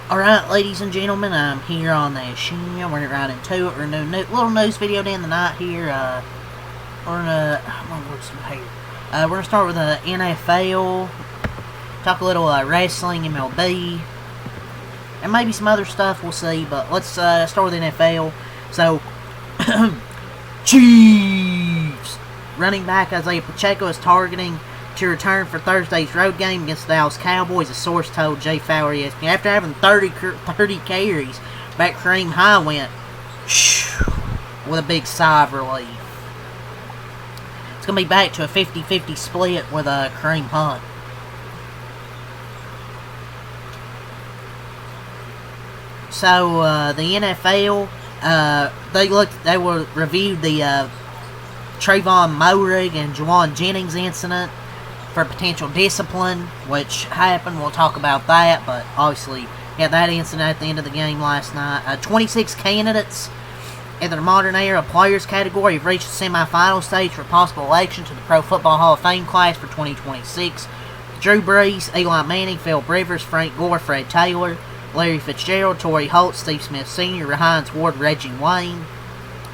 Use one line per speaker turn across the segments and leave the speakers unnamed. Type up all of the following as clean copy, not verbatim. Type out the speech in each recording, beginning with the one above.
Alright, ladies and gentlemen, I'm here on the show. We're gonna get right into it. We're gonna do a little news video down the night here. We're gonna start with the NFL, talk a little wrestling, MLB, and maybe some other stuff, we'll see. But let's start with NFL. So, Chiefs! Running back Isaiah Pacheco is targeting to return for Thursday's road game against the Dallas Cowboys, a source told Jay Fowler ESPN. After having 30 carries, back Kareem High went with a big sigh of relief. It's going to be back to a 50-50 split with Kareem Hunt. So, the NFL, they reviewed the Trayvon Moehrig and Juwan Jennings incident for potential discipline, which happened. We'll talk about that, but obviously, yeah, that incident at the end of the game last night. 26 candidates in the modern era players category have reached the semifinal stage for possible election to the Pro Football Hall of Fame class for 2026. Drew Brees, Eli Manning, Philip Rivers, Frank Gore, Fred Taylor, Larry Fitzgerald, Torrey Holt, Steve Smith Sr., Hines Ward, Reggie Wayne,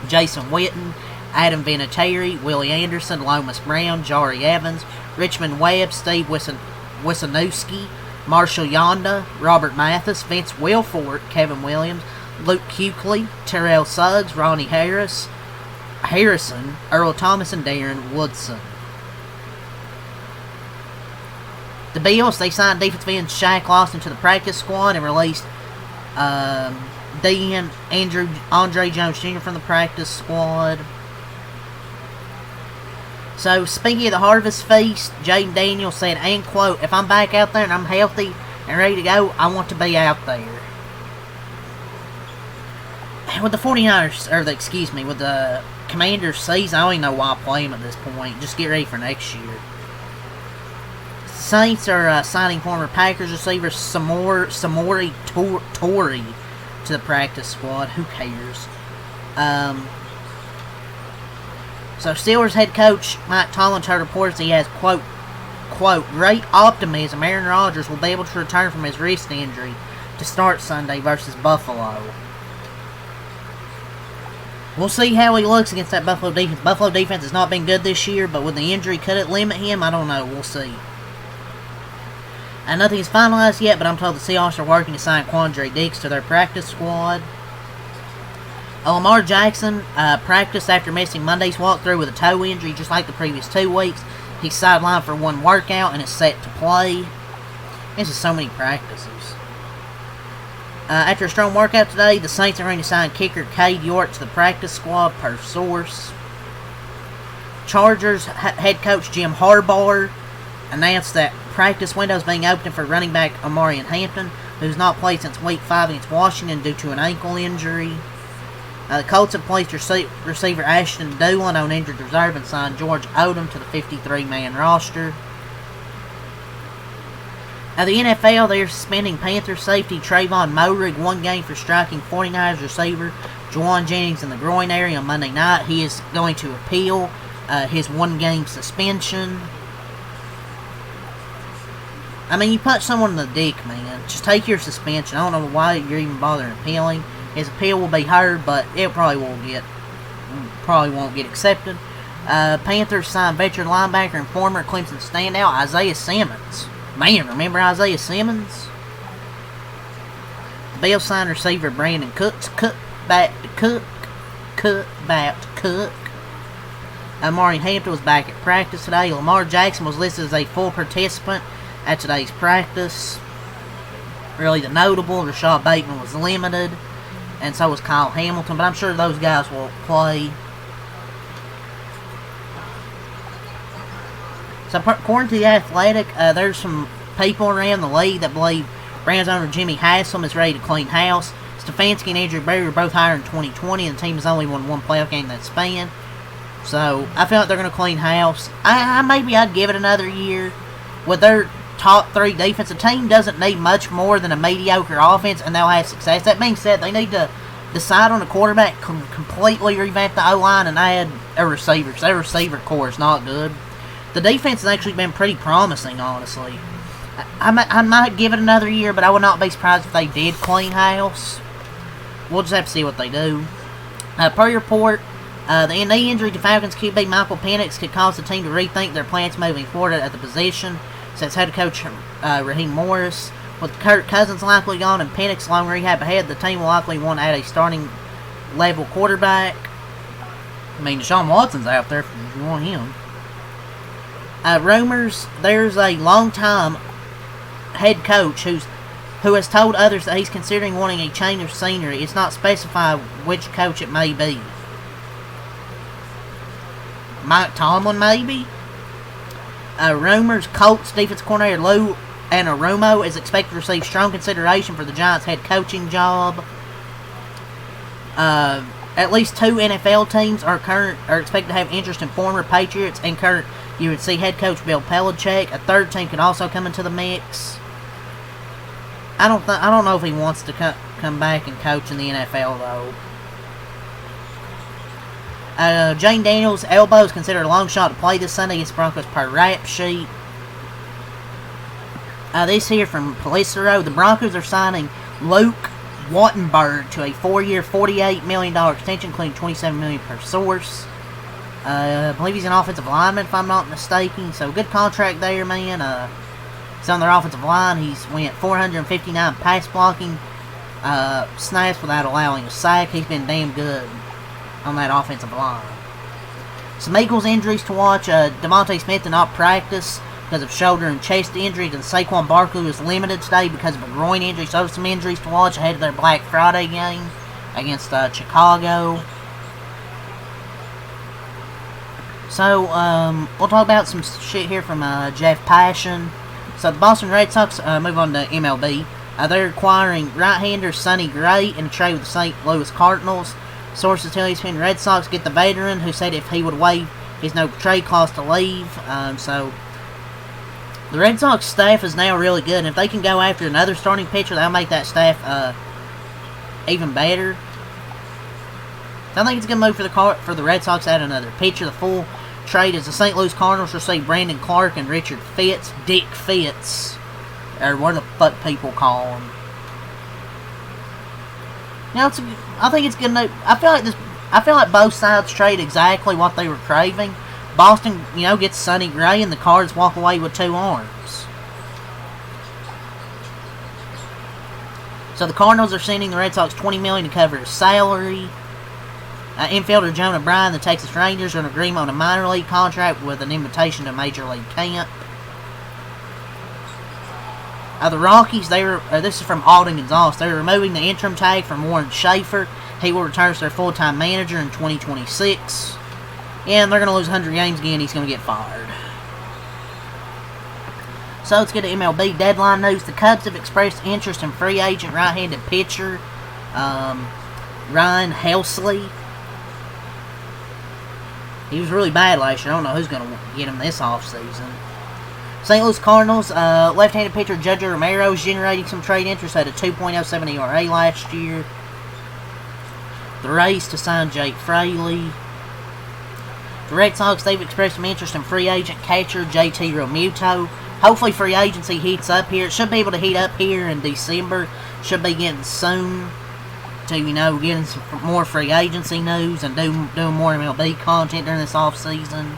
Jason Witten, Adam Vinatieri, Willie Anderson, Lomas Brown, Jari Evans, Richmond Webb, Steve Wisniewski, Marshall Yonda, Robert Mathis, Vince Wilfork, Kevin Williams, Luke Kuechly, Terrell Suggs, Ronnie Harrison, Earl Thomas, and Darren Woodson. The Bills, they signed defensive end Shaq Lawson to the practice squad and released Andre Jones Jr. from the practice squad. So, speaking of the Harvest Feast, Jaden Daniels said, and quote, "If I'm back out there and I'm healthy and ready to go, I want to be out there." With the 49ers, with the Commanders season, I don't even know why I play them at this point. Just get ready for next year. Saints are signing former Packers receiver Samori Toure to the practice squad. Who cares? So Steelers head coach Mike Tomlin told reporters he has, quote, great optimism Aaron Rodgers will be able to return from his wrist injury to start Sunday versus Buffalo. We'll see how he looks against that Buffalo defense. Buffalo defense has not been good this year, but with the injury, could it limit him? I don't know. We'll see. And nothing is finalized yet, but I'm told the Seahawks are working to sign Quandre Diggs to their practice squad. Lamar Jackson practiced after missing Monday's walkthrough with a toe injury, just like the previous 2 weeks. He's sidelined for one workout and is set to play. This is so many practices. After a strong workout today, the Saints are going to sign kicker Cade York to the practice squad, per source. Chargers head coach Jim Harbaugh announced that practice window is being opened for running back Omarion Hampton, who's not played since Week 5 against Washington due to an ankle injury. The Colts have placed receiver Ashton Dulin on injured reserve and signed George Odom to the 53-man roster. Now, the NFL, they're suspending Panthers safety Trayvon Moehrig 1 game for striking 49ers receiver Juwan Jennings in the groin area on Monday night. He is going to appeal his 1-game suspension. I mean, you punch someone in the dick, man. Just take your suspension. I don't know why you're even bothering appealing. His appeal will be heard, but it probably won't get accepted. Panthers signed veteran linebacker and former Clemson standout Isaiah Simmons. Man, remember Isaiah Simmons? The Bills signed receiver Brandon Cooks. Omarion Hampton was back at practice today. Lamar Jackson was listed as a full participant at today's practice. Really, the notable, Rashad Bateman was limited, and so was Kyle Hamilton, but I'm sure those guys will play. So, according to The Athletic, there's some people around the league that believe Browns owner Jimmy Haslam is ready to clean house. Stefanski and Andrew Berry were both hired in 2020, and the team has only won 1 playoff game that span. So, I feel like they're going to clean house. Maybe I'd give it another year. With their top 3 defensive team doesn't need much more than a mediocre offense, and they'll have success. That being said, they need to decide on a quarterback, completely revamp the O-line, and add a receiver, because their receiver core is not good. The defense has actually been pretty promising, honestly. I might give it another year, but I would not be surprised if they did clean house. We'll just have to see what they do. Per report, the knee injury to Falcons QB Michael Penix could cause the team to rethink their plans moving forward at the position, says head coach Raheem Morris. With Kirk Cousins likely gone and Penix long rehab ahead, the team will likely want to add a starting level quarterback. I mean, Deshaun Watson's out there if you want him. Rumors, there's a long-time head coach who has told others that he's considering wanting a change of scenery. It's not specified which coach it may be. Mike Tomlin, maybe? Rumors, Colts defense coordinator Lou Anarumo is expected to receive strong consideration for the Giants' head coaching job. At least 2 NFL teams are expected to have interest in former Patriots and current UNC head coach Bill Belichick. A third team could also come into the mix. I don't know if he wants to come back and coach in the NFL though. Jane Daniels' elbow is considered a long shot to play this Sunday against Broncos per Rap Sheet. This here from Policero. The Broncos are signing Luke Wattenberg to a 4-year, $48 million extension, including $27 million per source. I believe he's an offensive lineman, if I'm not mistaken. So, good contract there, man. He's on their offensive line. He's went 459 pass blocking snaps without allowing a sack. He's been damn good on that offensive line. Some Eagles injuries to watch. Devontae Smith did not practice because of shoulder and chest injuries, and Saquon Barkley was limited today because of a groin injury. So some injuries to watch ahead of their Black Friday game against Chicago. So, we'll talk about some shit here from Jeff Passan. So the Boston Red Sox move on to MLB. They're acquiring right-hander Sonny Gray in a trade with the St. Louis Cardinals. Sources tell ESPN Red Sox get the veteran who said if he would waive his no trade clause to leave. So the Red Sox staff is now really good, and if they can go after another starting pitcher, that'll make that staff even better. So I think it's a good move for the Red Sox to add another pitcher. The full trade is the St. Louis Cardinals receive Brandon Clark and Richard Fitz, Dick Fitz, or what the fuck people call him. Now I think it's good enough. I feel like both sides trade exactly what they were craving. Boston, gets Sonny Gray, and the Cards walk away with 2 arms. So the Cardinals are sending the Red Sox $20 million to cover his salary. Infielder Jonah Bryan, the Texas Rangers, are in agreement on a minor league contract with an invitation to Major League camp. The Rockies, this is from Alden Gonzalez, they're removing the interim tag from Warren Schaefer. He will return as their full-time manager in 2026. And they're going to lose 100 games again. He's going to get fired. So let's get to MLB deadline news. The Cubs have expressed interest in free agent right-handed pitcher Ryan Helsley. He was really bad last year. I don't know who's going to get him this offseason. St. Louis Cardinals, left-handed pitcher Judge Romero is generating some trade interest at a 2.07 ERA last year. The Rays to sign Jake Fraley. The Red Sox, they've expressed some interest in free agent catcher JT Realmuto. Hopefully free agency heats up here. It should be able to heat up here in December. Should be getting soon to, getting some more free agency news and doing more MLB content during this offseason.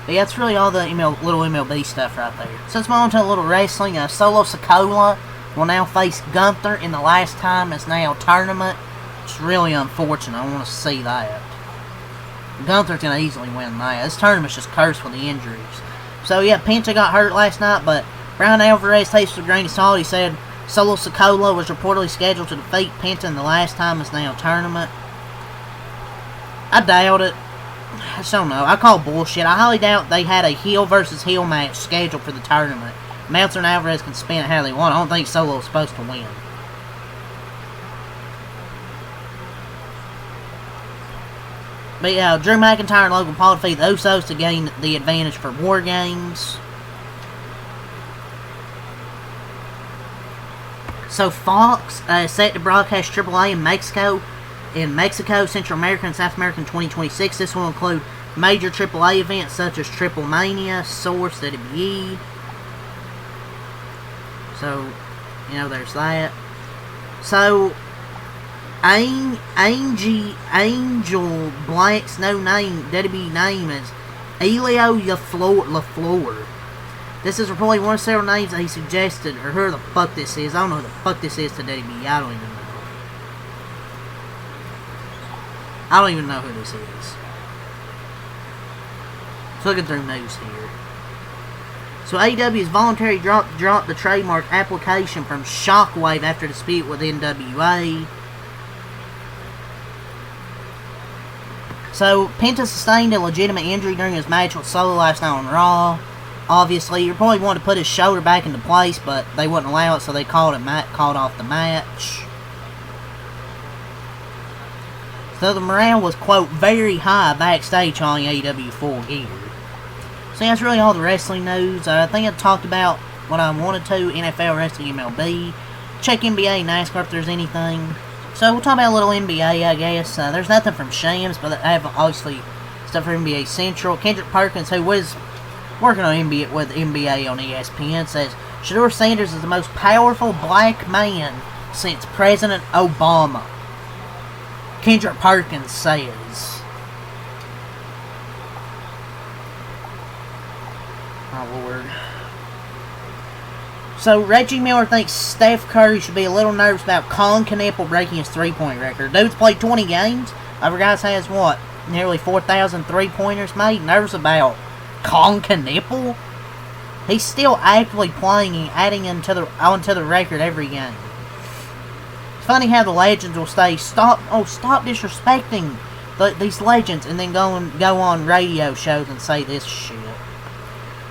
But yeah, that's really all the little MLB stuff right there. So let's move on to a little wrestling. Solo Sikoa will now face Gunther in the last time as now tournament. It's really unfortunate. I want to see that. Gunther's going to easily win that. This tournament's just cursed with the injuries. So yeah, Penta got hurt last night, but Brian Alvarez takes with a grain of salt. He said Solo Sikoa was reportedly scheduled to defeat Penta in the last time as now tournament. I doubt it. I just don't know. I call bullshit. I highly doubt they had a heel versus heel match scheduled for the tournament. Meltzer and Alvarez can spin it how they want. I don't think Solo's supposed to win. But yeah, Drew McIntyre and Logan Paul defeat the Usos to gain the advantage for War Games. So Fox is set to broadcast AAA in Mexico, Central America, and South America in 2026. This will include major AAA events such as Triple Mania, Source, WWE. So, there's that. So, Angel Black's no name, WWE name is Elio LaFleur. This is reportedly one of several names that he suggested, or who the fuck this is. I don't know who the fuck this is to WWE. I don't even know. I don't even know who this is. Just looking through news here. So AEW has voluntarily dropped the trademark application from Shockwave after dispute with NWA. So Penta sustained a legitimate injury during his match with Solo last night on Raw. Obviously, you probably wanted to put his shoulder back into place, but they wouldn't allow it, so they called off the match. So the morale was, quote, very high backstage on AEW Full Gear. So that's really all the wrestling news. I think I talked about what I wanted to. NFL, wrestling, MLB. Check NBA, NASCAR if there's anything. So we'll talk about a little NBA, I guess. There's nothing from Shams, but I have obviously stuff from NBA Central. Kendrick Perkins, who was working on NBA with NBA on ESPN, says Shedeur Sanders is the most powerful black man since President Obama. Kendrick Perkins says. Oh, Lord. So, Reggie Miller thinks Steph Curry should be a little nervous about Colin Knappel breaking his three-point record. Dude's played 20 games. Other guys has, what, nearly 4,000 three-pointers made? Nervous about Colin Knappel? He's still actively playing and adding onto the record every game. It's funny how the legends will say, stop disrespecting these legends, and then go on radio shows and say this shit.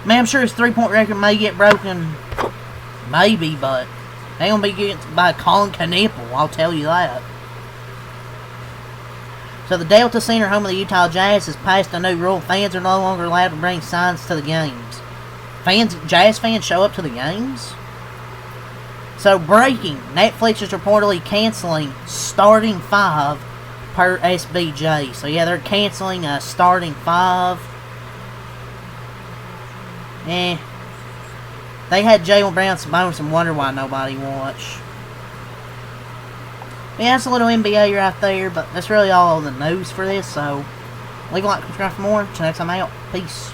Man, I'm sure his three-point record may get broken, maybe, but they ain't gonna be getting by Colin Knappel, I'll tell you that. So the Delta Center, home of the Utah Jazz, has passed a new rule. Fans are no longer allowed to bring signs to the games. Jazz fans show up to the games? So, breaking. Netflix is reportedly canceling Starting 5 per SBJ. So, yeah, they're canceling Starting 5. They had Jaylen Brown, Sabonis, and wonder why nobody watched. Yeah, that's a little NBA right there, but that's really all the news for this. So, leave a like, subscribe for more. Till next time out. Peace.